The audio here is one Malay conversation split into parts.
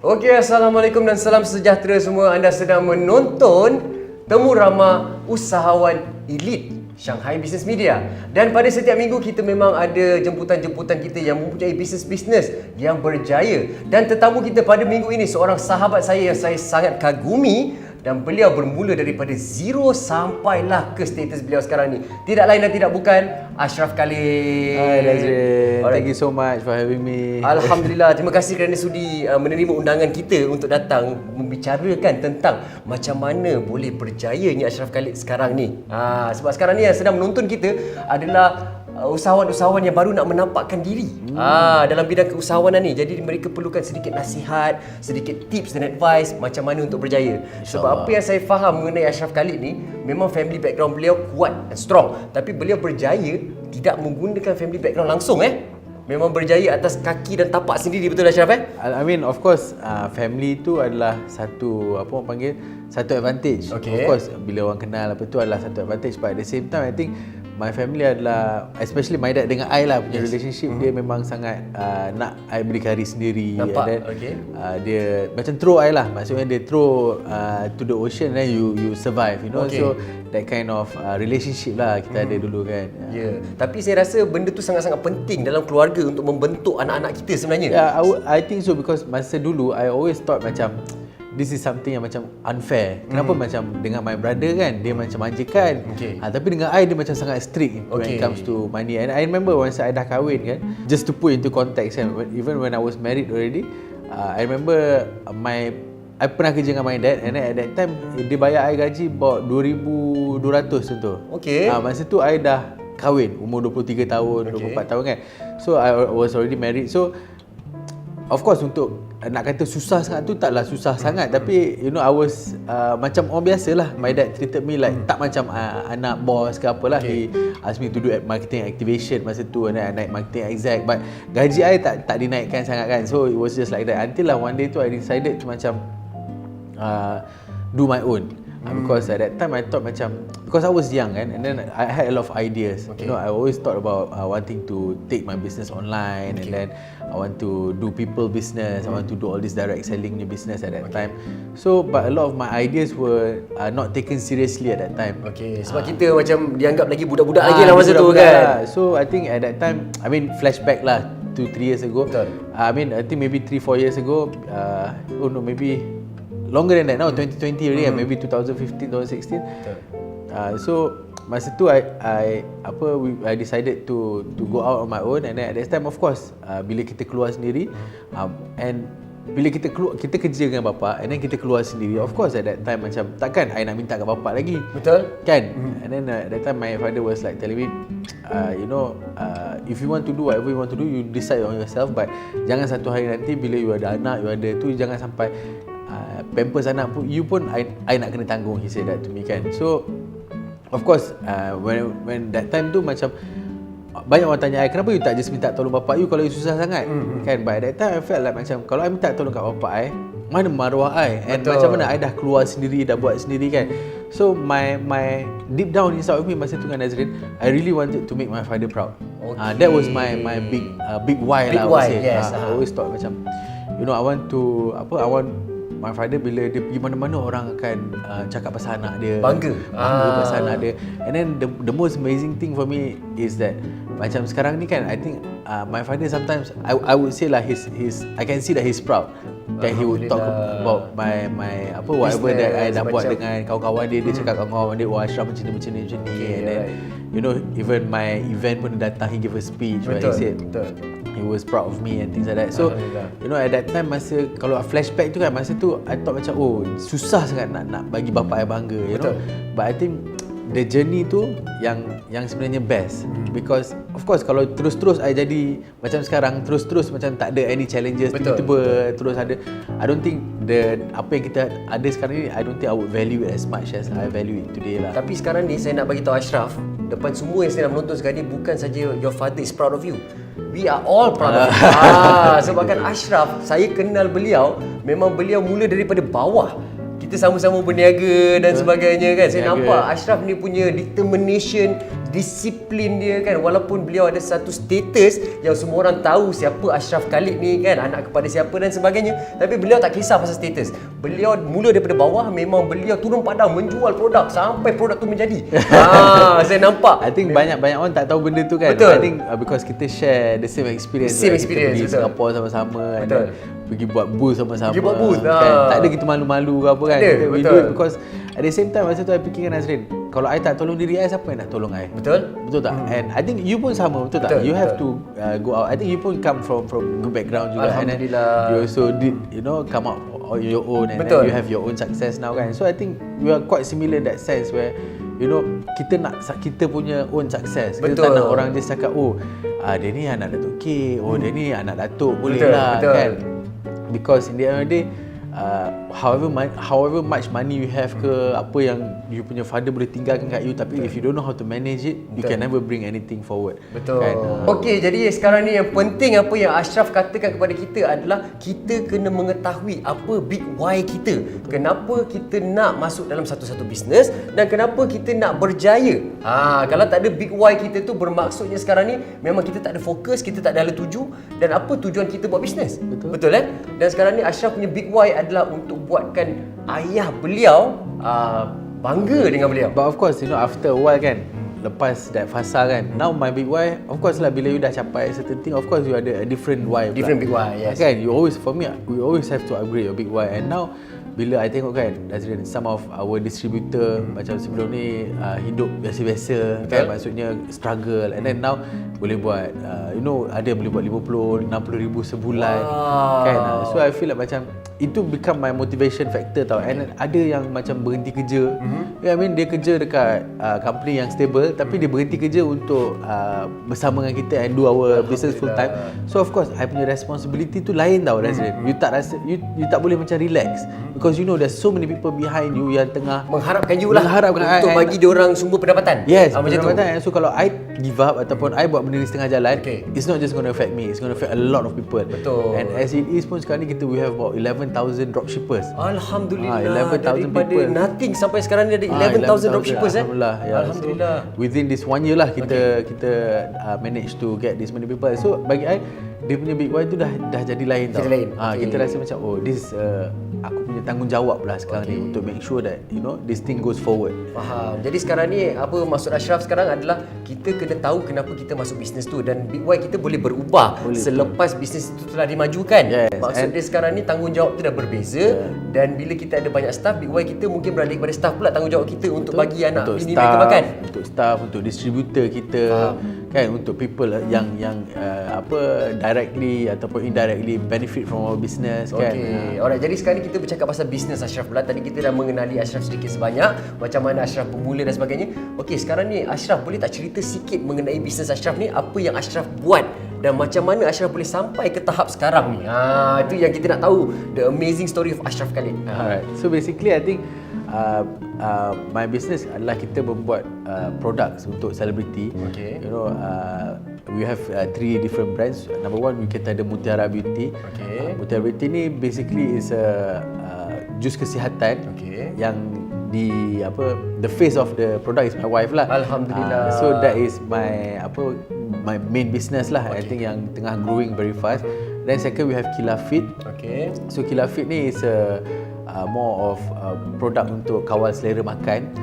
Okey, Assalamualaikum dan salam sejahtera semua. Anda sedang menonton Temu Ramah Usahawan Elit Shanghai Business Media. Dan pada setiap minggu kita memang ada jemputan-jemputan kita yang mempunyai bisnes-bisnes yang berjaya. Dan tetamu kita pada minggu ini seorang sahabat saya yang saya sangat kagumi. Dan beliau bermula daripada zero sampailah ke status beliau sekarang ni. Tidak lain dan tidak bukan Ashraf Khalid. Hi Nazrin, thank you so much for having me. Alhamdulillah, terima kasih kerana sudi menerima undangan kita untuk datang membicarakan tentang macam mana boleh berjayanya Ashraf Khalid sekarang ni. Sebab sekarang ni yang sedang menonton kita adalah usahawan-usahawan yang baru nak menampakkan diri dalam bidang keusahawanan ni. Jadi mereka perlukan sedikit nasihat, sedikit tips dan advice macam mana untuk berjaya. Sebab apa yang saya faham mengenai Ashraf Khalid ni, memang family background beliau kuat dan strong, tapi beliau berjaya tidak menggunakan family background langsung Memang berjaya atas kaki dan tapak sendiri, betul Ashraf I mean, of course, family tu adalah satu, apa orang panggil, satu advantage. Okay. Of course, bila orang kenal apa tu adalah satu advantage, but at the same time I think my family adalah, especially my dad dengan I lah, punya relationship dia memang sangat nak I berdikari sendiri. Nampak? And then, Okay. dia macam throw I lah, maksudnya dia throw to the ocean, then you survive, you know. Okay. So that kind of relationship lah kita ada dulu kan. Ya, tapi saya rasa benda tu sangat-sangat penting dalam keluarga untuk membentuk anak-anak kita sebenarnya. Yeah, I think so, because masa dulu I always thought macam this is something yang macam unfair. Kenapa macam dengan my brother kan dia macam manjakan. Okay. Tapi dengan I dia macam sangat strict when it comes to money. And I remember once I dah kahwin kan, just to put into context kan, even when I was married already, I remember I pernah kerja dengan my dad, and at that time dia bayar I gaji about 2,200 contoh. Okay. Masa tu I dah kahwin, umur 23 tahun, 24 tahun kan. So I was already married. So of course untuk nak kata susah sangat tu taklah susah sangat, tapi you know I was macam orang biasa lah. My dad treated me like tak macam anak bos ke apalah. He asked me to do marketing activation masa tu, and I naik marketing exec, but gaji I tak dinaikkan sangat kan. So it was just like that until lah one day tu I decided to macam do my own. Because at that time I thought macam, because I was young kan, and then I had a lot of ideas. You know, I always thought about wanting to take my business online, and then I want to do people business, I want to do all this direct selling new business at that time. So but a lot of my ideas were not taken seriously at that time. Okay, sebab kita macam dianggap lagi budak-budak lagi lah masa tu kan. Lah. So I think at that time, I mean flashback lah 2-3 years ago. Betul. I think maybe 3-4 years ago, maybe longer than that now, 2020 already, maybe 2015, 2016. So masa tu I decided to go out on my own, and then at that time of course bila kita keluar sendiri, and bila kita kerja dengan bapa, and then kita keluar sendiri, of course at that time macam takkan I nak minta kat bapa lagi, Betul? kan? And then at that time my father was like telling me, if you want to do whatever you want to do, you decide on yourself, but jangan satu hari nanti bila you ada anak, you ada tu, jangan sampai pampers anak pun, you pun I nak kena tanggung. He said that to me kan. So of course when that time tu macam banyak orang tanya I, kenapa you tak just minta tolong bapak you kalau you susah sangat kan. But at that time I felt like macam kalau I minta tolong kat bapak I, mana maruah I, and macam mana I dah keluar sendiri, dah buat sendiri kan. So my deep down inside of me masa tu kan Nazrin, I really wanted to make my father proud. That was my big why lah, I would say. Yes. I always thought macam, you know, I want my father bila dia pergi mana-mana orang akan cakap pasal anak dia, bangga pasal anak dia. And then the most amazing thing for me is that macam sekarang ni kan, I think my father sometimes I would say lah I can see that he's proud that he would talk about my whatever business, that I dah buat dengan kawan-kawan dia. Dia cakap kawan-kawan dia, wah Ashraf macam ni. And then you know, even my event pun dia datang, he give a speech where he said he was proud of me and things like that. So you know, at that time masa kalau flashback tu kan, masa tu I thought macam susah sangat nak bagi bapa I bangga, you know. But I think the journey tu yang sebenarnya best, because of course kalau terus-terus I jadi macam sekarang, terus-terus macam tak ada any challenges, tiba-tiba terus ada, I don't think apa yang kita ada sekarang ni, I don't think I would value it as much as I value it today lah. Tapi sekarang ni saya nak bagi tahu Ashraf, depan semua yang sedang menonton sekarang ni, bukan saja your father is proud of you, we are all proud of you. Sebabkan Ashraf, saya kenal beliau, memang beliau mula daripada bawah. Kita sama-sama berniaga dan sebagainya kan. Saya nampak Ashraf ni punya determination disiplin dia kan, walaupun beliau ada satu status yang semua orang tahu siapa Ashraf Khalid ni kan, anak kepada siapa dan sebagainya, tapi beliau tak kisah pasal status. Beliau mula daripada bawah, memang beliau turun padang menjual produk sampai produk tu menjadi. Saya nampak. I think banyak orang tak tahu benda tu kan. Betul. I think because kita share the same experience. Same Kita experience, pergi betul. Singapore sama-sama, and Betul. then pergi buat booth sama-sama. Pergi buat booth, kan? Tak ada kita malu-malu ke apa kan. Ada, We betul. do it because at the same time masa tu I fikirkan Nazrin, kalau I tak tolong diri I, siapa yang nak tolong I? Betul? Betul tak? And I think you pun sama, betul tak? Betul, You have betul. to go out. I think you pun come from good background juga. Alhamdulillah. And then you also did, come out on your own, and Betul. then you have your own success now kan. So I think we are quite similar in that sense where kita nak kita punya own success. Kita Betul. tak nak orang just cakap, dia ni anak Datuk K, dia ni anak Datuk, boleh Betul, lah betul. kan. Because in the end of the day, however much money you have ke, apa yang you punya father boleh tinggalkan kat you, tapi if you don't know how to manage it, you can never bring anything forward. Betul. Kan? Okey, jadi sekarang ni yang penting apa yang Ashraf katakan kepada kita adalah kita kena mengetahui apa big why kita. Kenapa kita nak masuk dalam satu-satu bisnes dan kenapa kita nak berjaya. Kalau tak ada big why kita tu, bermaksudnya sekarang ni memang kita tak ada fokus, kita tak ada ala tuju dan apa tujuan kita buat bisnes. Betul kan? Dan sekarang ni Ashraf punya big why adalah untuk buatkan ayah beliau bangga dengan beliau. But of course, after a while kan, lepas that fasa kan, now my big why, of course lah, bila you dah capai certain thing, of course you ada a different why. Different big why, yes. Kan, for me, we always have to upgrade your big why. And now, bila I tengok kan, Nazrin, some of our distributor macam sebelum ni hidup biasa-biasa kan, maksudnya struggle, and then now boleh buat ada boleh buat 50-60 ribu sebulan. Kan. So I feel like macam itu become my motivation factor tau. And ada yang macam berhenti kerja. I mean dia kerja dekat company yang stable, tapi dia berhenti kerja untuk bersama dengan kita and do our business full time. So of course I punya responsibility tu lain tau, Nazrin. You tak rasa you tak boleh macam relax because there's so many people behind you yang tengah Mengharapkan you lah mengharapkan untuk I, bagi dia orang sumber pendapatan. yes, macam tu. pendapatan. So kalau I give up ataupun I buat benda ni setengah jalan, Okay. it's not just going to affect me, it's going to affect a lot of people. Betul. And as it is pun sekarang ni we have about 11,000 dropshippers. Alhamdulillah. 11,000 daripada people. nothing sampai sekarang ni ada 11,000 dropshippers. Alhamdulillah. Alhamdulillah. So, within this 1 year lah kita manage to get this many people. So bagi I, dia punya big why tu dah jadi lain tau. Jadi lain. Okay. Kita rasa macam this aku punya tanggungjawab lah sekarang ni untuk make sure that this thing goes forward. Faham. Jadi sekarang ni apa maksud Ashraf sekarang adalah kita kena tahu kenapa kita masuk bisnes tu dan big why kita boleh berubah selepas bisnes itu telah dimajukan. Yes. Maksud dia sekarang ni tanggungjawab tu dah berbeza dan bila kita ada banyak staff, big why kita mungkin beralih kepada staff pula tanggungjawab kita untuk bagi anak untuk bini staff, mereka makan. untuk staff, untuk distributor kita, kan, untuk people yang directly ataupun indirectly benefit from our business kan. Okey. Alright, jadi sekarang ni kita bercakap pasal bisnes Ashraf pula. Tadi kita dah mengenali Ashraf sedikit sebanyak, macam mana Ashraf bermula dan sebagainya. Okey, sekarang ni Ashraf boleh tak cerita sikit mengenai bisnes Ashraf ni, apa yang Ashraf buat dan macam mana Ashraf boleh sampai ke tahap sekarang ni. Itu yang kita nak tahu, the amazing story of Ashraf Khalid. Alright. So basically I think my business adalah kita membuat products untuk selebriti. Okay. We have 3 different brands. Number 1 kita ada Mutiara Beauty. Okay. Mutiara Beauty ni basically is a jus kesihatan yang the face of the product is my wife lah. Alhamdulillah. So that is my main business lah. I think yang tengah growing very fast. Then second we have Kila Fit. Okay. So Kila Fit ni is more of produk untuk kawal selera makan.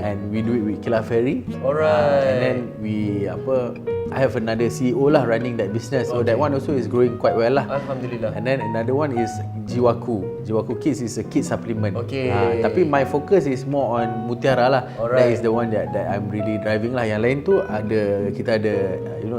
And we do it with Kila Ferry. Alright. And then I have another CEO lah running that business. So that one also is growing quite well lah. Alhamdulillah. And then another one is Jiwaku. Jiwaku Kids is a kid supplement. Okay. Tapi my focus is more on Mutiara lah. Alright. That is the one that I'm really driving lah. Yang lain tu kita ada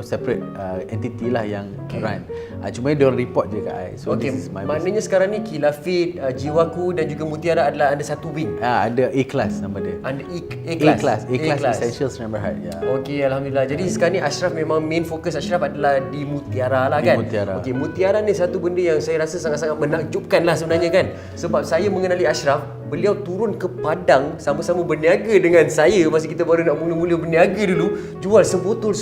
separate entity lah yang run. Cuma dia orang report je kat I. So this is my business. Maknanya sekarang ni Kila Fit, Jiwaku dan juga Mutiara adalah ada satu wing. Ada A-Class nama dia. Under A-Class. A-Class Essentials Member Heart. Okey, Alhamdulillah. Jadi sekarang ni Ashraf memang main fokus Ashraf adalah di Mutiara lah Di kan? Mutiara. Okey, Mutiara ni satu benda yang saya rasa sangat-sangat menakjubkan lah sebenarnya kan? Sebab saya mengenali Ashraf, beliau turun ke padang sama-sama berniaga dengan saya masa kita baru nak mula-mula berniaga dulu, jual sebotol.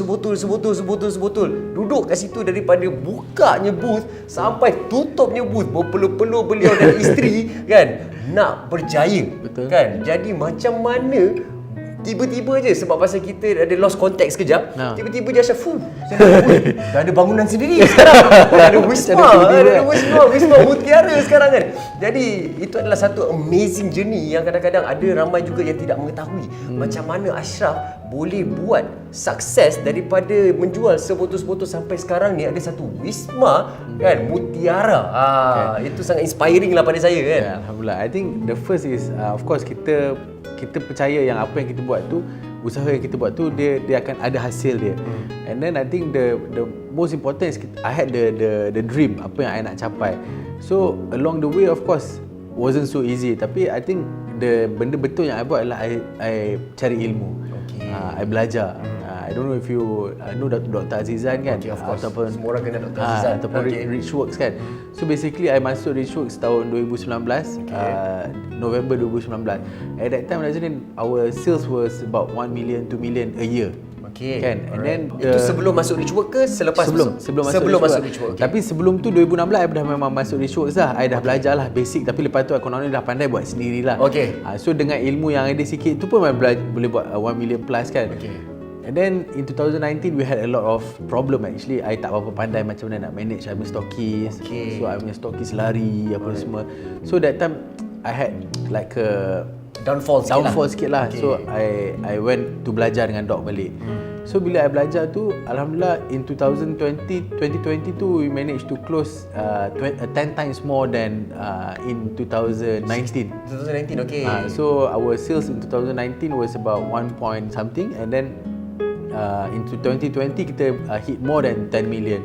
Duduk kat situ daripada bukanya booth sampai tutupnya booth, berpeluh-peluh beliau dan isteri kan nak berjaya. Betul. Kan? Jadi macam mana Tiba-tiba je sebab pasal kita ada lost contact sekejap, tiba-tiba je Ashraf, dah ada bangunan sendiri sekarang. Dah ada Wisma Mutiara sekarang kan. Jadi itu adalah satu amazing journey yang kadang-kadang ada ramai juga yang tidak mengetahui macam mana Ashraf boleh buat sukses daripada menjual sebotol-sebotol sampai sekarang ni ada satu Wisma kan Mutiara. Itu sangat inspiring lah pada saya kan. Yeah, Alhamdulillah. I think the first is of course kita percaya yang apa yang kita buat tu, usaha yang kita buat tu dia akan ada hasil dia. And then I think the most important is I had the dream apa yang I nak capai. So along the way of course wasn't so easy, tapi I think the benda betul yang I buat adalah I cari ilmu. I belajar. I don't know if you know Dr. Azizan kan, of course. ataupun semua orang kenal Dr. Azizan ataupun Richworks kan. So basically I masuk Richworks tahun 2019, November 2019. At that time our sales was about 1 million, 2 million a year. Kan? And then itu sebelum masuk Richworks ke selepas sebelum masuk Richworks. Tapi sebelum tu 2016 I dah memang masuk Richworks dah. I dah belajar lah basic, tapi lepas tu ekonomi dah pandai buat sendirilah. So dengan ilmu yang ada sikit tu pun boleh buat 1 million plus kan. And then in 2019 we had a lot of problem actually. I tak berapa pandai macam mana nak manage I punya stockist. So I punya stockist lari apa semua. So that time I had like a downfall sikit lah. So I went to belajar dengan Doc balik. So bila I belajar tu, alhamdulillah in 2020 tu we managed to close 10 times more than in 2019. 2019 so our sales in 2019 was about 1 point something, and then in 2020 kita hit more than 10 million.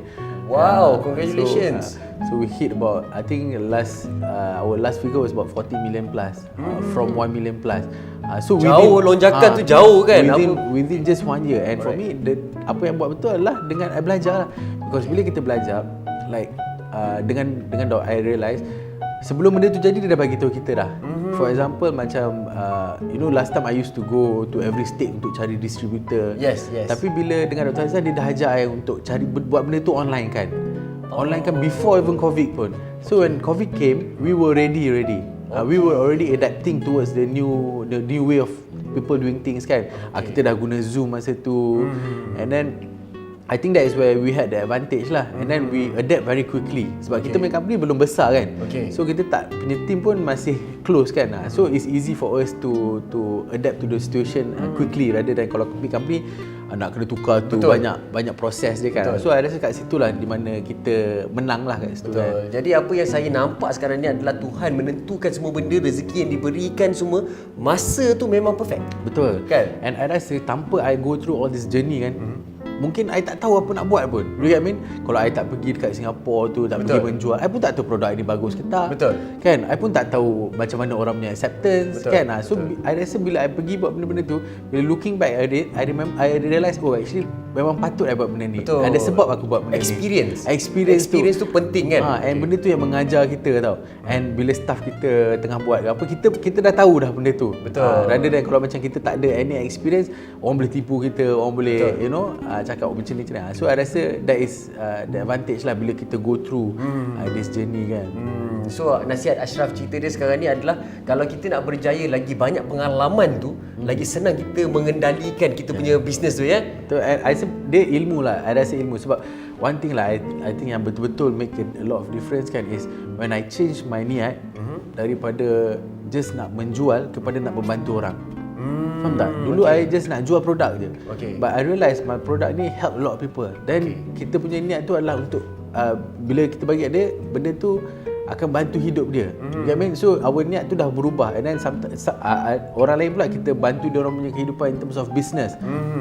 Wow, congratulations. So we hit about, I think our last figure was about 40 million plus from 1 million plus. So jauh lonjakan tu jauh kan. Within just 1 year. And for me apa yang buat betul adalah dengan I belajar lah. Because bila kita belajar like dengan Doc I realise sebelum benda tu jadi dia dah bagi tahu kita dah. For example macam last time I used to go to every state untuk cari distributor. Yes. Tapi bila dengan Dr. Azizan dia dah ajar I untuk buat benda tu online kan. Online kan before even COVID pun. So when COVID came, we were ready. We were already adapting towards the new way of people doing things kan. Kita dah guna Zoom masa tu. And then I think that is where we had the advantage lah. And then we adapt very quickly. Sebab kita punya company belum besar kan. So kita punya team pun masih close kan. So it's easy for us to adapt to the situation quickly, rather than kalau company nak kena tukar tu banyak proses dia kan. So I rasa kat situ lah di mana kita menang lah kat situ kan. Jadi apa yang saya nampak sekarang ni adalah Tuhan menentukan semua benda, rezeki yang diberikan semua, masa tu memang perfect. Betul kan. And I rasa tanpa I go through all this journey kan, mungkin I tak tahu apa nak buat pun. You get I mean? Kalau I tak pergi dekat Singapura tu, tak pergi menjual, I pun tak tahu produk ini bagus ke tak. Kan? I pun tak tahu macam mana orang punya acceptance. Kan? So I rasa bila I pergi buat benda-benda tu, bila looking back at it, I realise actually memang patut I buat benda ni. Ada sebab aku buat benda ni. Experience tu penting kan. And benda tu yang mengajar kita tau. And bila staff kita tengah buat ke apa, kita dah tahu dah benda tu. Rather than kalau macam kita tak ada any experience, orang boleh tipu kita, orang boleh cakap macam ni. So I rasa that is the advantage lah bila kita go through this journey kan. So nasihat Ashraf cerita dia sekarang ni adalah kalau kita nak berjaya, lagi banyak pengalaman tu, lagi senang kita mengendalikan kita punya bisnes tu ya. I rasa dia ilmu lah. I rasa ilmu sebab one thing lah I think yang betul-betul make a lot of difference kan is when I change my niat daripada just nak menjual kepada nak membantu orang. Faham tak? Dulu I just nak jual produk je. But I realise my product ni help a lot of people. Then kita punya niat tu adalah untuk bila kita bagi dia, benda tu akan bantu hidup dia. You get I mean? So our niat tu dah berubah. And then orang lain pula kita bantu dia orang punya kehidupan in terms of business.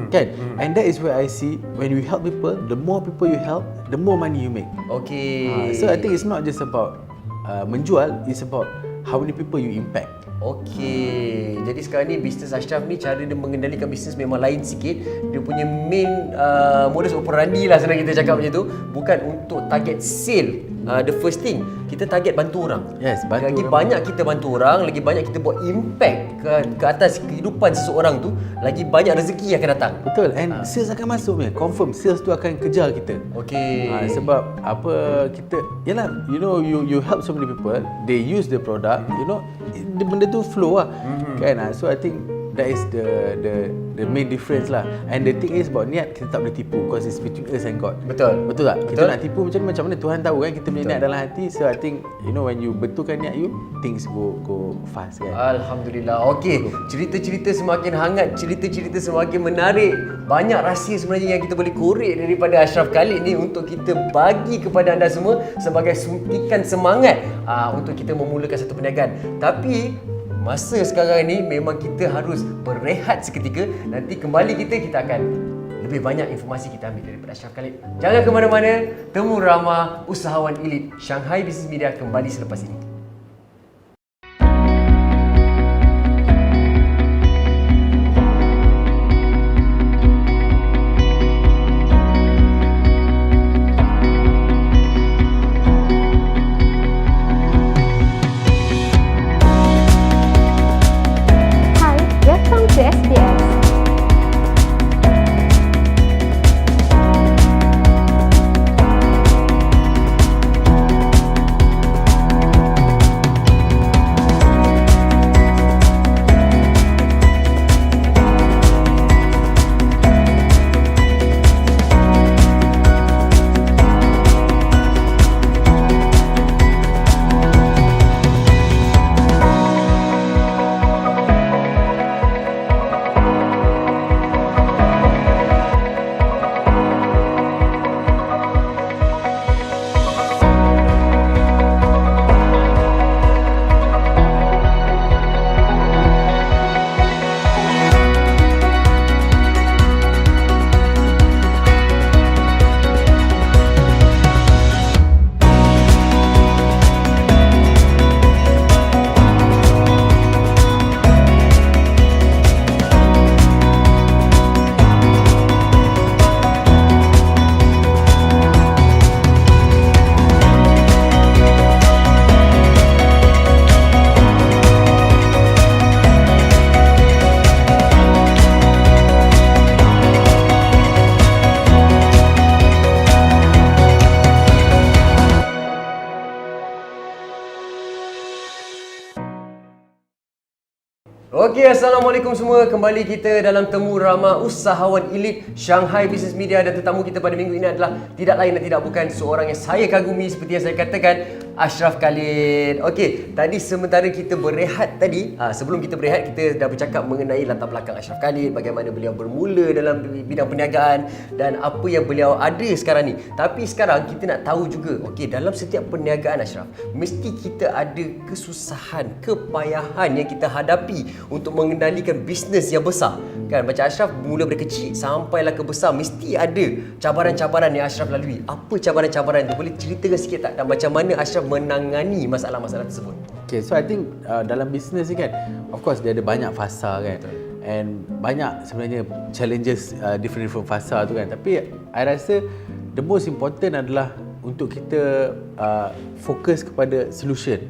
Kan? And that is where I see when you help people, the more people you help, the more money you make. So I think it's not just about menjual, it's about how many people you impact. Jadi sekarang ni bisnes Ashraf ni, cara dia mengendalikan bisnes memang lain sikit. Dia punya main modus operandi lah, senang kita cakap macam tu, bukan untuk target sale. The first thing, kita target bantu orang. Lagi banyak kita bantu orang, lagi banyak kita buat impact ke atas kehidupan seseorang tu, lagi banyak rezeki yang akan datang. Betul. And sales akan masuk ni. Confirm sales tu akan kejar kita. Sebab apa kita, yalah, you help so many people, they use the product, benda tu flow lah. Kan? So I think that is the main difference lah. And the thing is about niat, kita tak boleh tipu because it's between us and God. Betul. Betul tak? Kita nak tipu macam mana Tuhan tahu kan kita punya niat dalam hati. So I think when you betulkan niat you, things go fast kan. Alhamdulillah. Okey, cerita-cerita semakin hangat, cerita-cerita semakin menarik. Banyak rahsia sebenarnya yang kita boleh korek daripada Ashraf Khalid ni untuk kita bagi kepada anda semua sebagai suntikan semangat untuk kita memulakan satu perniagaan. Tapi masa sekarang ni memang kita harus berehat seketika. Nanti kembali kita akan lebih banyak informasi kita ambil daripada Ashraf Khalid. Jangan ke mana-mana. Temu Ramah Usahawan Elit Shanghai Business Media kembali selepas ini. Okey, Assalamualaikum semua. Kembali kita dalam Temu Ramah Usahawan Elit Shanghai Business Media, dan tetamu kita pada minggu ini adalah tidak lain dan tidak bukan seorang yang saya kagumi seperti yang saya katakan, Ashraf Khalid. Okey, tadi sementara kita berehat tadi, sebelum kita berehat kita dah bercakap mengenai latar belakang Ashraf Khalid, bagaimana beliau bermula dalam bidang perniagaan dan apa yang beliau ada sekarang ni. Tapi sekarang kita nak tahu juga, okey, dalam setiap perniagaan Ashraf, mesti kita ada kesusahan, kepayahan yang kita hadapi untuk mengendalikan bisnes yang besar. Kan, macam Ashraf mula dari kecil sampailah ke besar, mesti ada cabaran-cabaran yang Ashraf lalui. Apa cabaran-cabaran tu? Boleh ceritakan sikit tak? Dan macam mana Ashraf menangani masalah-masalah tersebut? Okay, so I think dalam bisnes ni kan, of course dia ada banyak fasa kan. Betul. And banyak sebenarnya challenges different fasa tu kan. Tapi I rasa the most important adalah untuk kita fokus kepada solution.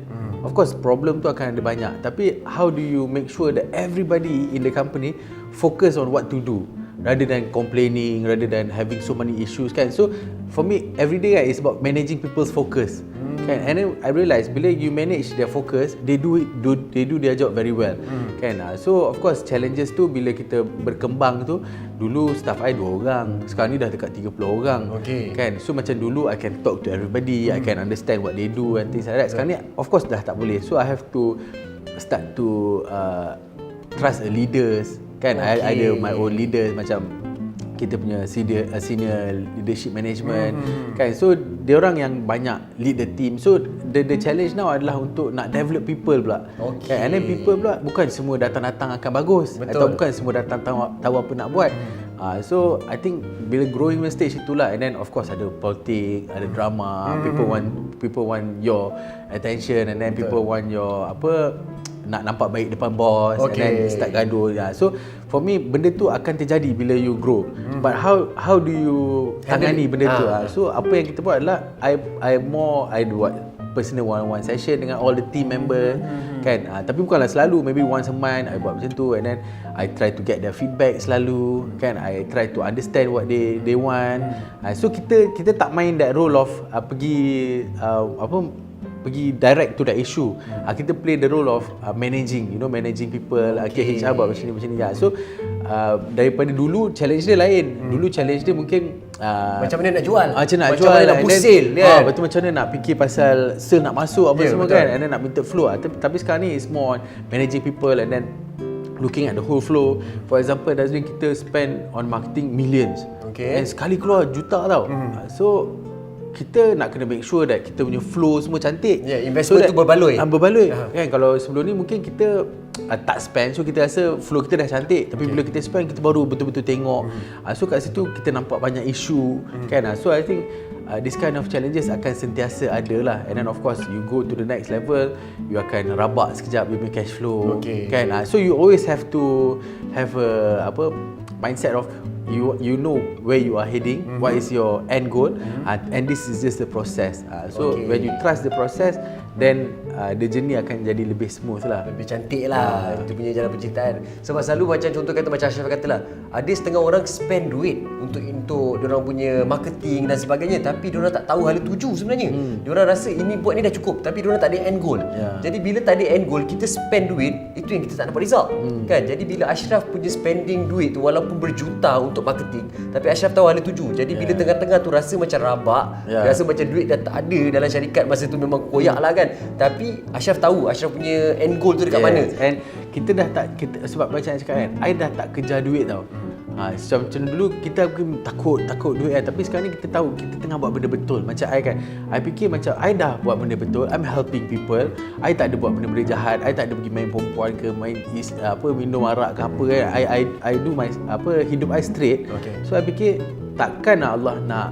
Of course problem tu akan ada banyak, tapi how do you make sure that everybody in the company focus on what to do rather than complaining, rather than having so many issues kan. So for me every day is about managing people's focus. Kan? And then I realise bila you manage their focus, they do their job very well. Kan? So of course challenges tu bila kita berkembang tu, dulu staff I 2 orang, sekarang ni dah dekat 30 orang. Okay. Kan? So macam dulu I can talk to everybody, I can understand what they do and things like that. Sekarang ni of course dah tak boleh. So I have to start to trust a leaders. Kan? Okay. I ada my own leaders, macam kita punya senior leadership management. Kan? So dia orang yang banyak lead the team. So the challenge now adalah untuk nak develop people pula. Okay. Kan? And then people pula bukan semua datang-datang akan bagus. Betul. Atau bukan semua datang tahu apa nak buat. So I think bila growing stage itulah, and then of course ada politik, ada drama, people want your attention, and then people want your nak nampak baik depan bos, and then start gaduh. So for me benda tu akan terjadi bila you grow. But how do you tangani benda tu? So apa yang kita buat adalah I buat personal one-on-one session dengan all the team member. Kan? Tapi bukanlah selalu, maybe once a month I buat macam tu, and then I try to get their feedback selalu. Kan? I try to understand what they want. So kita tak main that role of pergi pergi direct to the issue. Kita play the role of managing, managing people. KHR buat macam ni ya. So daripada dulu challenge dia lain. Dulu challenge dia mungkin macam mana nak jual, macam nak macam jual, mana nak push sale kan? Betul, macam mana nak fikir pasal sale nak masuk apa semua betul. kan, and then nak minta flow. Tapi sekarang ni is more on managing people and then looking at the whole flow. For example, Dazrin, kita spend on marketing millions, and sekali keluar juta tau. So kita nak kena make sure that kita punya flow semua cantik. Investment tu berbaloi. Berbaloi. Kan kalau sebelum ni mungkin kita tak spend, so kita rasa flow kita dah cantik, tapi bila kita spend kita baru betul-betul tengok. So kat situ kita nampak banyak isu kan. So I think this kind of challenges akan sentiasa ada lah. And then of course you go to the next level, you akan rabak sekejap you punya cash flow kan. So you always have to have a mindset of you know where you are heading, what is your end goal, and this is just the process. So when you trust the process, then the journey akan jadi lebih smooth lah, lebih cantik lah dia punya jalan penciptaan. Sebab selalu macam contoh kata macam Ashraf kata lah, ada setengah orang spend duit untuk diorang punya marketing dan sebagainya, tapi diorang tak tahu hala tuju sebenarnya. Diorang rasa ini buat ni dah cukup, tapi diorang tak ada end goal. Jadi bila tak ada end goal, kita spend duit, itu yang kita tak dapat result kan. Jadi bila Ashraf punya spending duit tu walaupun berjuta untuk marketing, tapi Ashraf tahu hala tuju. Jadi bila tengah-tengah tu rasa macam rabak, rasa macam duit dah tak ada dalam syarikat masa tu, memang koyak lah kan. Tapi Ashraf tahu Ashraf punya end goal tu dekat mana. And kita dah tak, sebab macam saya cakap kan, I dah tak kejar duit tau. Macam dulu kita takut duit kan, tapi sekarang ni kita tahu kita tengah buat benda betul. Macam I kan, I fikir macam I dah buat benda betul, I'm helping people. I tak ada buat benda-benda jahat, I tak ada pergi main perempuan ke main minum arak ke apa kan. I do my hidup I straight. So I fikir takkan Allah nak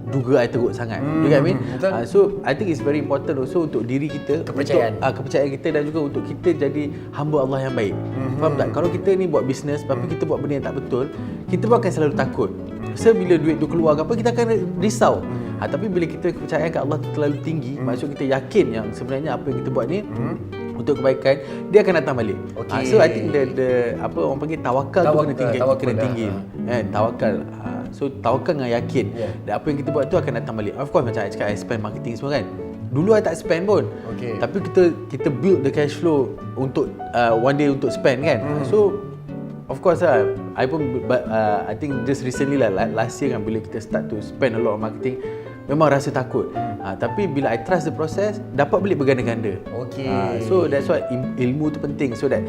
duga I teruk sangat. You get what I mean? So I think it's very important also untuk diri kita, kepercayaan kita, dan juga untuk kita jadi hamba Allah yang baik. Faham tak? Kalau kita ni buat bisnes tapi kita buat benda yang tak betul, kita pun akan selalu takut. So bila duit tu keluar ke apa, kita akan risau. Tapi bila kita kepercayaan kat Allah tu terlalu tinggi, maksud kita yakin yang sebenarnya apa yang kita buat ni untuk kebaikan, dia akan datang balik. So I think the orang panggil tawakal tu kena tinggi. Tawakal. So tawakal dengan yakin dan apa yang kita buat tu akan datang balik. Of course macam I cakap, I spend marketing semua kan. Dulu I tak spend pun. Tapi kita build the cash flow untuk one day untuk spend kan. So of course lah, I pun I think just recently lah, last year kan, bila kita start to spend a lot of marketing, memang rasa takut. Tapi bila I trust the process, dapat balik berganda-ganda. So that's why ilmu tu penting, so that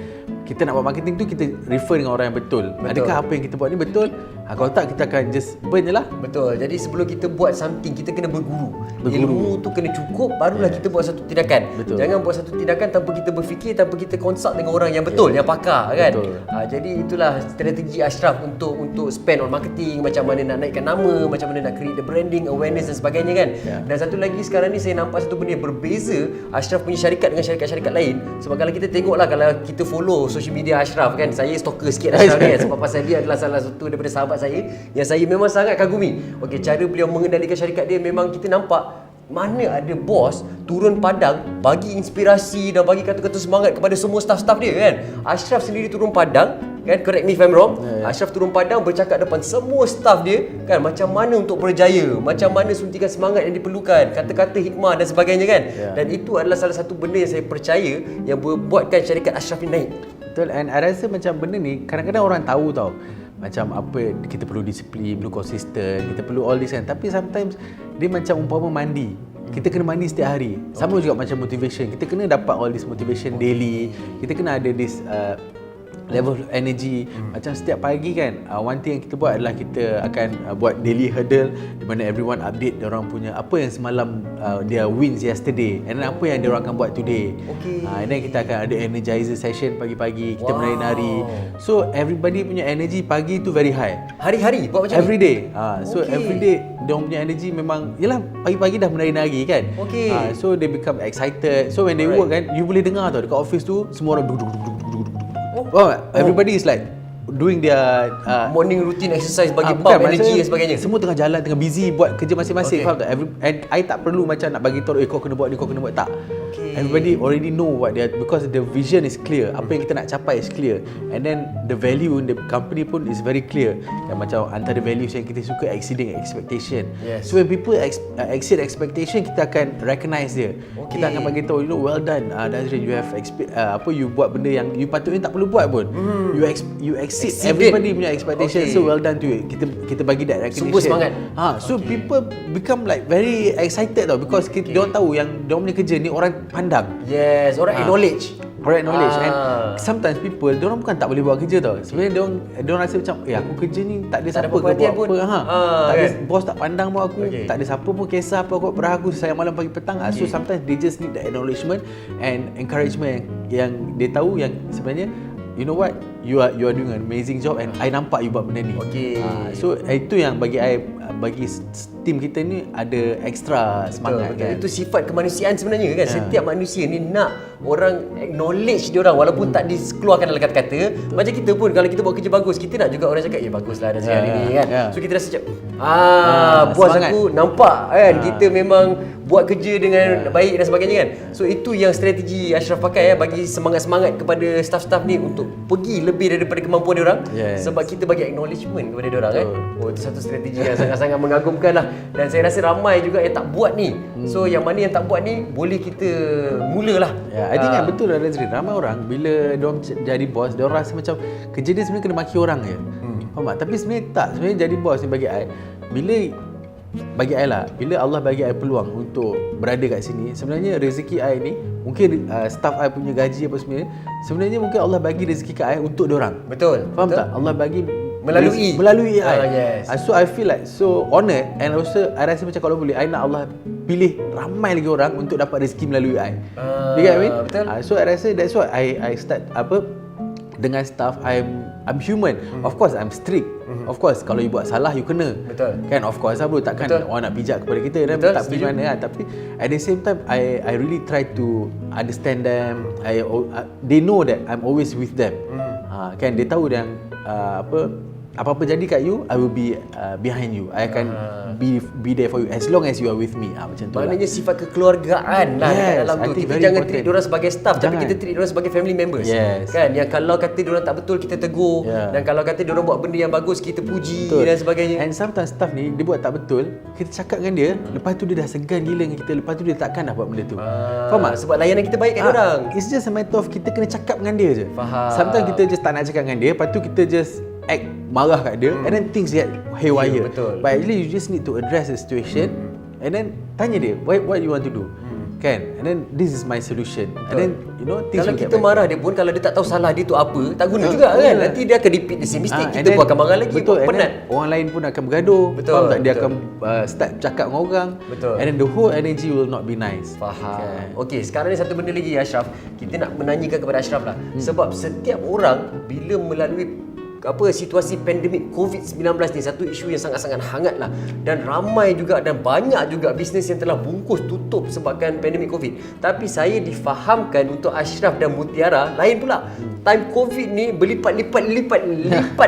kita nak buat marketing tu kita refer dengan orang yang betul. Adakah apa yang kita buat ni betul? Kalau tak, kita akan just burn je lah. Betul. Jadi sebelum kita buat something, kita kena berguru. Ilmu tu kena cukup, barulah kita buat satu tindakan. Jangan buat satu tindakan tanpa kita berfikir, tanpa kita consult dengan orang yang betul, yang pakar kan. Jadi itulah strategi Ashraf untuk spend on marketing, macam mana nak naikkan nama, macam mana nak create the branding, awareness dan sebagainya kan. Dan satu lagi sekarang ni saya nampak satu benda yang berbeza Ashraf punya syarikat dengan syarikat-syarikat lain. Sebab kalau kita tengoklah, kalau kita follow social media Ashraf kan, saya stalker sikit Ashraf ni kan, sebab pasal dia adalah salah satu daripada sahabat saya yang saya memang sangat kagumi. Cara beliau mengendalikan syarikat dia, memang kita nampak mana ada bos turun padang bagi inspirasi dan bagi kata-kata semangat kepada semua staff-staff dia kan. Ashraf sendiri turun padang kan, correct me if I'm wrong. Ashraf turun padang bercakap depan semua staff dia kan, macam mana untuk berjaya, macam mana suntikan semangat yang diperlukan, kata-kata hikmah dan sebagainya kan. Dan itu adalah salah satu benda yang saya percaya yang membuatkan syarikat Ashraf ni naik. Betul. And I rasa macam benda ni kadang-kadang orang tahu tau, macam apa kita perlu disiplin, perlu konsisten, kita perlu all this kan. Tapi sometimes dia macam umpama mandi. Kita kena mandi setiap hari. Sama juga macam motivation. Kita kena dapat all this motivation daily. Kita kena ada this level of energy. Macam setiap pagi kan, one thing yang kita buat adalah kita akan buat daily hurdle, di mana everyone update diorang punya apa yang semalam dia wins yesterday, and then apa yang diorang akan buat today. And then kita akan ada energizer session pagi-pagi, kita menari-nari. So everybody punya energy pagi tu very high. Hari-hari buat macam every day. So every day diorang punya energy memang, yelah, pagi-pagi dah menari-nari kan. So they become excited. So when they work kan, you boleh dengar tau dekat office tu semua orang everybody is like doing their morning routine exercise bagi pump energy dan sebagainya. Semua tengah jalan, tengah busy buat kerja masing-masing. Faham tak? And I tak perlu macam nak bagi tahu kau kena buat ni, kau kena buat tak. Everybody already know what they are, because the vision is clear. Apa yang kita nak capai is clear. And then the value in the company pun is very clear. Yang macam antara values yang kita suka, exceeding expectation. Yes. So when people exceed expectation, kita akan recognize dia. Kita akan bagi tahu, well done, Nazrin, you have you buat benda yang you patutnya tak perlu buat pun. You exceed everybody punya expectation. So well done to you. Kita bagi that recognition. Sungguh semangat. So people become like very excited tau, because diorang tahu yang diorang punya kerja ni orang pandang. Yes, orang acknowledge. Correct knowledge. And sometimes people, diorang bukan tak boleh buat kerja tau. Sebenarnya diorang rasa macam, aku kerja ni tak ada siapa ke buat apa. Tak ada, bos tak pandang pun aku. Tak ada siapa pun kisah apa aku berah aku sayang malam pagi petang. So sometimes they just need the acknowledgement and encouragement yang dia tahu yang sebenarnya, you know what, you are doing an amazing job and I nampak you buat benda ni. So itu yang bagi tim kita ni ada extra semangat. Betul. Itu sifat kemanusiaan sebenarnya kan. Setiap manusia ni nak orang acknowledge dia orang walaupun tak dikeluarkan dalam kata-kata. Macam kita pun kalau kita buat kerja bagus, kita nak juga orang cakap, baguslah Nazrin hari ni kan. So kita rasa macam puas semangat. Aku nampak kan kita memang buat kerja dengan baik dan sebagainya kan. So itu yang strategi Ashraf pakai bagi semangat-semangat kepada staff-staff ni untuk pergi lebih daripada kemampuan dia orang. Sebab kita bagi acknowledgement kepada dia orang kan. Itu satu strategi yang sangat-sangat mengagumkan lah. Dan saya rasa ramai juga yang tak buat ni. So yang mana yang tak buat ni boleh kita mulalah. I think kan betul lah Nazrin. Ramai orang bila diorang jadi bos, diorang rasa macam kerja dia sebenarnya kena maki orang je. Faham tak? Tapi sebenarnya tak. Sebenarnya jadi bos ni bagi I, bila Allah bagi I peluang untuk berada kat sini, sebenarnya rezeki I ni mungkin staff I punya gaji apa sebenarnya mungkin Allah bagi rezeki kat I untuk diorang. Betul. Faham tak? Allah bagi melalui I. Yes. So I feel like so honoured, and also I rasa macam kalau boleh I nak Allah pilih ramai lagi orang untuk dapat rezeki melalui I. You get what I mean? Betul. So I rasa that's why I start dengan staff. I'm human. Of course I'm strict. Of course kalau you buat salah you kena. Betul. Kan, of course bro, takkan orang nak pijak kepada kita dan tak pergi mana kan. Tapi at the same time I really try to understand them. They know that I'm always with them. Kan dia tahu yang apa-apa jadi kat you, I will be behind you. I akan be there for you as long as you are with me. Macam tu. Maknanya sifat kekeluargaan lah dekat dalam tu. Kita jangan treat diorang sebagai staff, tapi kita treat diorang sebagai family members. Kan, yang kalau kata diorang tak betul kita tegur, dan kalau kata diorang buat benda yang bagus kita puji dan sebagainya. And sometimes staff ni dia buat tak betul, kita cakap dengan dia, lepas tu dia dah segan gila dengan kita, lepas tu dia takkan dah buat benda tu. Faham tak? Sebab layanan kita baik kat diorang. It's just a matter of kita kena cakap dengan dia je. Faham. Sometimes kita just tak nak cakap dengan dia, lepas tu kita just act marah kat dia, and then things get haywire. Betul. But actually you just need to address the situation, and then tanya dia, what you want to do? Kan? And then this is my solution. Betul. And then things kalau will kita marah dia pun, kalau dia tak tahu salah dia tu apa, tak guna juga kan. Nanti dia akan repeat the same mistake. Kita pun akan marah lagi. Betul. Penat. Orang lain pun akan bergaduh. Betul. Faham tak? Dia akan start cakap dengan orang. Betul. And then the whole energy will not be nice. Faham. Okey, sekarang ni satu benda lagi Ashraf. Kita nak menanyakan kepada Ashraf lah. Sebab setiap orang bila melalui situasi pandemik COVID-19 ni, satu isu yang sangat-sangat hangat lah, dan ramai juga dan banyak juga bisnes yang telah bungkus tutup sebabkan pandemik COVID. Tapi saya difahamkan untuk Ashraf dan Mutiara lain pula. Time COVID ni berlipat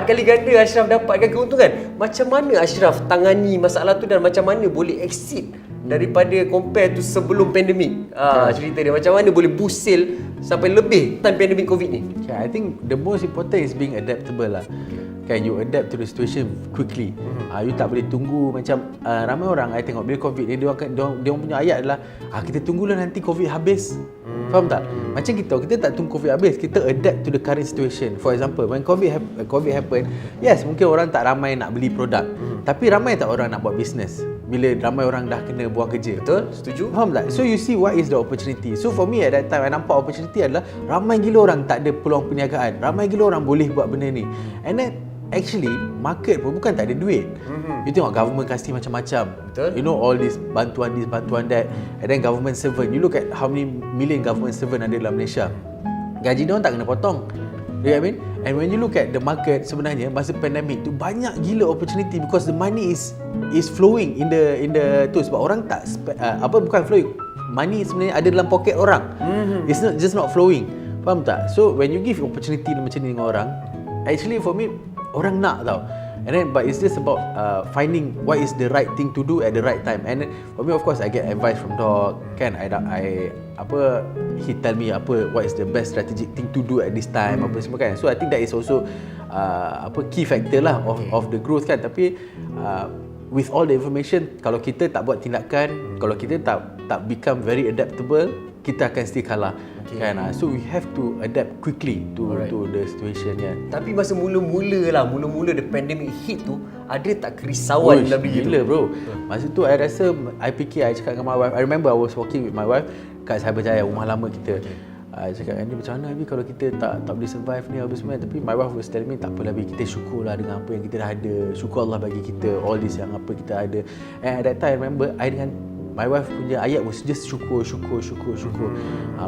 kali ganda Ashraf dapatkan keuntungan. Macam mana Ashraf tangani masalah tu dan macam mana boleh exit daripada compare tu sebelum pandemik? Cerita dia macam mana boleh boost sale sampai lebih time pandemik COVID ni? I think the most important is being adaptable lah. Kan, you adapt to the situation quickly. You tak boleh tunggu macam ramai orang I tengok bila COVID ni dia punya ayat adalah kita tunggulah nanti COVID habis. Faham tak? Macam kita tak tunggu COVID habis, kita adapt to the current situation. For example, when COVID happen, yes, mungkin orang tak ramai nak beli produk. Tapi ramai tak orang nak buat business bila ramai orang dah kena buang kerja. Betul, setuju. Faham tak? So you see what is the opportunity. So for me at that time I nampak opportunity adalah ramai gila orang tak ada peluang perniagaan. Ramai gila orang boleh buat benda ni. And then actually market pun bukan tak ada duit. You tengok government kasih macam-macam. Betul. All this bantuan that. And then government servant, you look at how many million government servant ada dalam Malaysia. Gaji dia orang tak kena potong. You know what I mean? And when you look at the market, sebenarnya masa pandemic tu banyak gila opportunity because the money is flowing in the tu, sebab orang tak bukan flowing. Money sebenarnya ada dalam poket orang. It's not just not flowing. Faham tak? So when you give opportunity macam ni dengan orang, actually for me orang nak tau. And then but it's just about finding what is the right thing to do at the right time. And then, for me of course I get advice from Doc kan. I apa he tell me apa what is the best strategic thing to do at this time apa semua kan. So I think that is also apa key factor lah of the growth kan. Tapi with all the information, kalau kita tak buat tindakan, kalau kita tak become very adaptable, kita akan still kalah kan. So we have to adapt quickly to the situation ya. Tapi masa mula-mula the pandemic hit tu, ada tak kerisauan dalam diri tu? Gila bro. Masa tu I rasa I fikir, I cakap dengan my wife. I remember I was walking with my wife kat Cyberjaya, rumah lama kita. I cakap, ni macam mana Abi kalau kita tak boleh survive ni apa semua. Tapi my wife was telling me, tak apalah Abi, kita syukurlah dengan apa yang kita dah ada. Syukur Allah bagi kita all this yang apa kita ada. And at that time I remember I dengan my wife punya ayat was just syukur.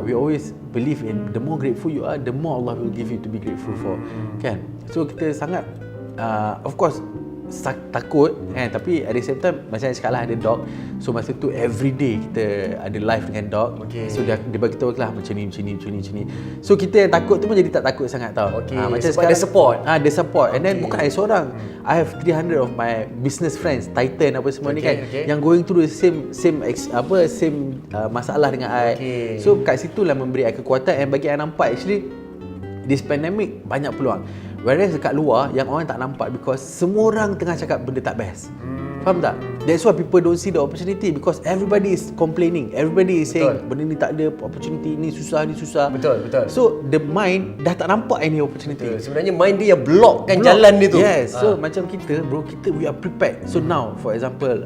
We always believe in the more grateful you are, the more Allah will give you to be grateful for. Kan? So kita sangat of course takut kan, tapi at the same time macam saya cakap lah, ada Doc. So masa tu everyday kita ada live dengan Doc. So dia bagi tahu lah macam ni. So kita yang takut tu pun jadi tak takut sangat tau. Macam sebab ada support. Ada support. And then bukan I seorang. I have 300 of my business friends, Titan apa semua ni kan, yang going through the same masalah dengan I. So kat situ lah memberi I kekuatan. And bagi I nampak actually this pandemic banyak peluang. Whereas dekat luar yang orang tak nampak, because semua orang tengah cakap benda tak best. Faham tak? That's why people don't see the opportunity, because everybody is complaining. Everybody is saying benda ni tak ada opportunity, ni susah. Betul. So the mind dah tak nampak any opportunity. Sebenarnya mind dia yang blockkan jalan dia tu. Yes. So macam kita bro, we are prepared. So now for example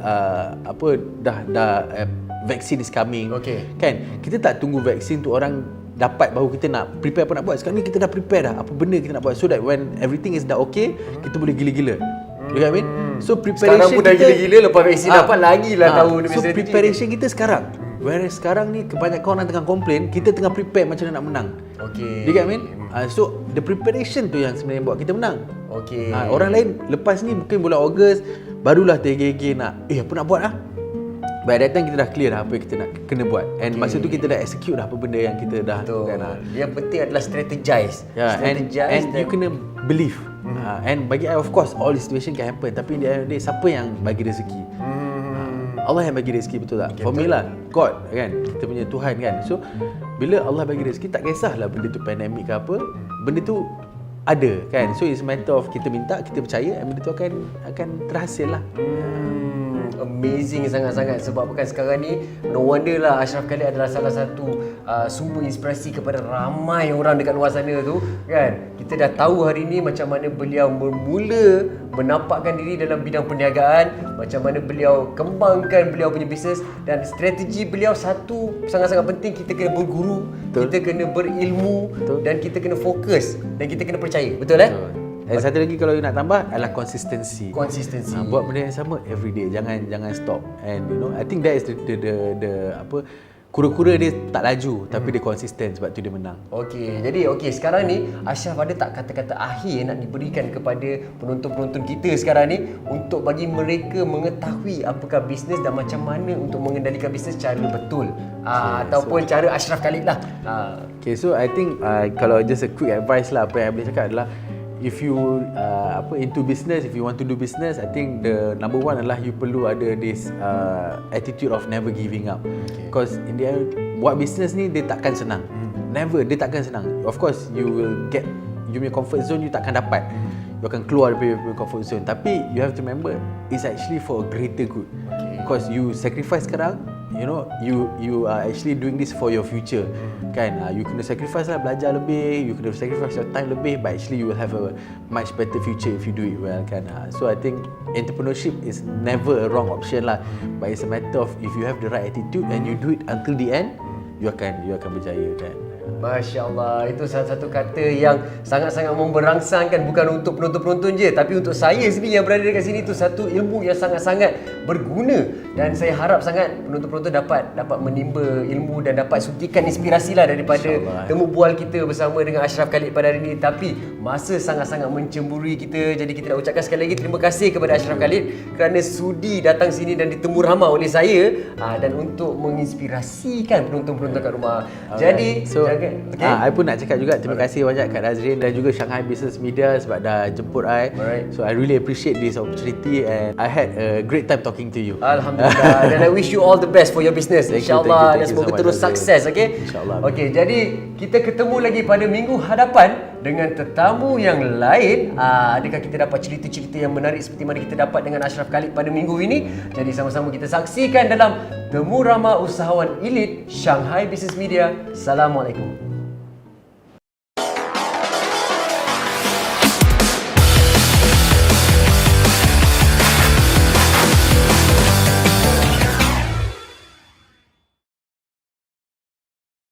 vaksin is coming. Kan? Kita tak tunggu vaksin tu orang dapat baru kita nak prepare apa nak buat. Sekarang ni kita dah prepare dah apa benda kita nak buat, so that when everything is dah okay, kita boleh gila-gila. You get what I mean? So preparation sekarang pun dah gila-gila, lepas vaksin dapat lagi lah tahu so preparation kita sekarang. Whereas sekarang ni kebanyakan orang tengah komplain, kita tengah prepare macam mana nak menang. You get what I mean? So the preparation tu yang sebenarnya buat kita menang. Orang lain lepas ni mungkin bulan Ogos barulah tergege nak apa nak buat By that time kita dah clear dah apa yang kita nak kena buat. And masa tu kita dah execute dah apa benda yang kita dah lakukan. Yang penting adalah strategize. And you kena believe. And bagi I of course all the situation can happen, tapi in the end of the day siapa yang bagi rezeki? Allah yang bagi rezeki, betul tak? For me lah, God kan, kita punya Tuhan kan. So bila Allah bagi rezeki, tak kisahlah benda tu pandemik ke apa, benda tu ada kan. So it's a matter of kita minta, kita percaya, and benda tu akan terhasil lah. Amazing sangat-sangat. Sebab bukan sekarang ni, no wonder lah Ashraf Khalid adalah salah satu sumber inspirasi kepada ramai orang dekat luar sana tu kan. Kita dah tahu hari ni macam mana beliau bermula menampakkan diri dalam bidang perniagaan, macam mana beliau kembangkan beliau punya bisnes, dan strategi beliau satu sangat-sangat penting, kita kena berguru, kita kena berilmu, dan kita kena fokus, dan kita kena percaya. Betul Dan satu lagi kalau you nak tambah adalah consistency. Buat benda yang sama every day, jangan stop. And you know, I think that is the apa, kura-kura dia tak laju tapi dia konsisten, sebab tu dia menang. Jadi sekarang ni Ashraf ada tak kata-kata akhir nak diberikan kepada penonton-penonton kita sekarang ni, untuk bagi mereka mengetahui apakah bisnes dan macam mana untuk mengendalikan bisnes secara betul, ataupun cara Ashraf Khalid lah. So I think kalau just a quick advice lah, apa yang I boleh cakap adalah, if you into business, if you want to do business, I think the number one adalah you perlu ada this attitude of never giving up. Because in the end, buat business ni dia takkan senang. Dia takkan senang. Of course you will get, you punya comfort zone you takkan dapat. You akan keluar dari comfort zone. Tapi you have to remember, it's actually for a greater good. Because you sacrifice sekarang, you know, you are actually doing this for your future kan. You kena sacrifice lah, belajar lebih, you kena sacrifice your time lebih, but actually you will have a much better future if you do it well kan. So I think entrepreneurship is never a wrong option lah, but it's a matter of if you have the right attitude and you do it until the end, you akan berjaya kan. Masya Allah, itu salah satu kata yang sangat-sangat memberangsangkan, bukan untuk penonton-penonton je, tapi untuk saya sendiri yang berada dekat sini. Itu satu ilmu yang sangat-sangat berguna, dan saya harap sangat penonton-penonton dapat menimba ilmu dan dapat suntikan inspirasi lah daripada temu bual kita bersama dengan Ashraf Khalid pada hari ini. Tapi masa sangat-sangat mencemburui kita, jadi kita nak ucapkan sekali lagi terima kasih kepada Ashraf Khalid kerana sudi datang sini dan ditemu ramai oleh saya, dan untuk menginspirasikan penonton-penonton kat rumah. Jadi Okay. I pun nak cakap juga terima kasih banyak kat Nazrin dan juga Shanghai Business Media sebab dah jemput I. Alright. So I really appreciate this opportunity and I had a great time talking to you. Alhamdulillah. Dan I wish you all the best for your business. Thank you, InsyaAllah. thank Dan you semoga so much, terus Nazrin. sukses. Okay. InsyaAllah. Okay, jadi kita ketemu lagi pada minggu hadapan dengan tetamu yang lain. Adakah kita dapat cerita-cerita yang menarik seperti mana kita dapat dengan Ashraf Khalid pada minggu ini? Jadi sama-sama kita saksikan dalam Temu Ramah Usahawan Elit Shanghai Business Media. Assalamualaikum.